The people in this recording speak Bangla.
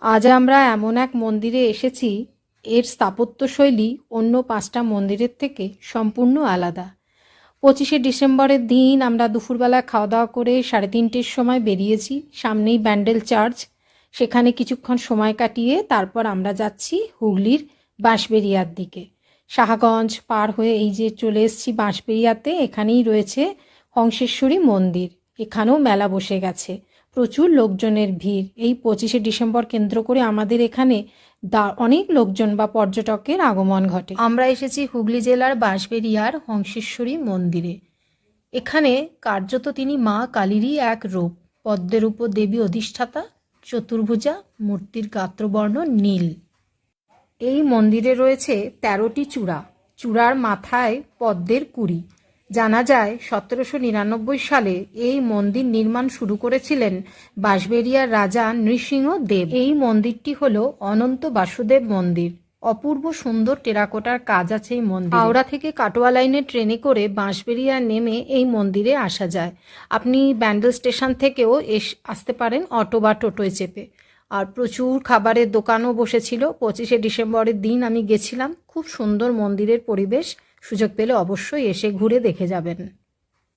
আজ আমরা এমন এক মন্দিরে এসেছি, এর স্থাপত্যশৈলী অন্য 5টা মন্দিরের থেকে সম্পূর্ণ আলাদা। 25শে ডিসেম্বরের দিন আমরা দুপুরবেলা খাওয়া দাওয়া করে 3:30টের সময় বেরিয়েছি। সামনেই ব্যান্ডেল চার্চ, সেখানে কিছুক্ষণ সময় কাটিয়ে তারপর আমরা যাচ্ছি হুগলির বাঁশবেড়িয়ার দিকে। সাহাগঞ্জ পার হয়ে এই যে চলে এসেছি বাঁশবেড়িয়াতে। এখানেই রয়েছে হংসেশ্বরী মন্দির। এখানেও মেলা বসে গেছে, প্রচুর লোকজনের ভিড়। এই 25শে ডিসেম্বর কেন্দ্র করে আমাদের এখানে অনেক লোকজন বা পর্যটকের আগমন ঘটে। আমরা এসেছি হুগলি জেলার বাঁশবেড়িয়ার হংসেশ্বরী মন্দিরে। এখানে কার্যত তিনি মা কালীরই এক রূপ। পদ্মের উপর দেবী অধিষ্ঠাতা, চতুর্ভুজা, মূর্তির গাত্রবর্ণ নীল। এই মন্দিরে রয়েছে 13টি চূড়া, চূড়ার মাথায় পদ্মের কুড়ি। জানা যায় 1799 সালে এই মন্দির নির্মাণ শুরু করেছিলেন বাঁশবেড়িয়ার রাজা নৃসিংহ দেব। এই মন্দিরটি হলো অনন্ত বাসুদেব মন্দির। অপূর্ব সুন্দর টেরাকোটার কাজ আছে এই মন্দিরে। হাওড়া থেকে কাটোয়া লাইনে ট্রেনে করে বাঁশবেড়িয়া নেমে এই মন্দিরে আসা যায়। আপনি ব্যান্ডেল স্টেশন থেকেও আসতে পারেন অটো বা টোটোয় চেপে। আর প্রচুর খাবারের দোকানও বসেছিল। 25শে ডিসেম্বরের দিন আমি গেছিলাম। খুব সুন্দর মন্দিরের পরিবেশ। সুযোগ পেলে অবশ্যই এসে ঘুরে দেখে যাবেন।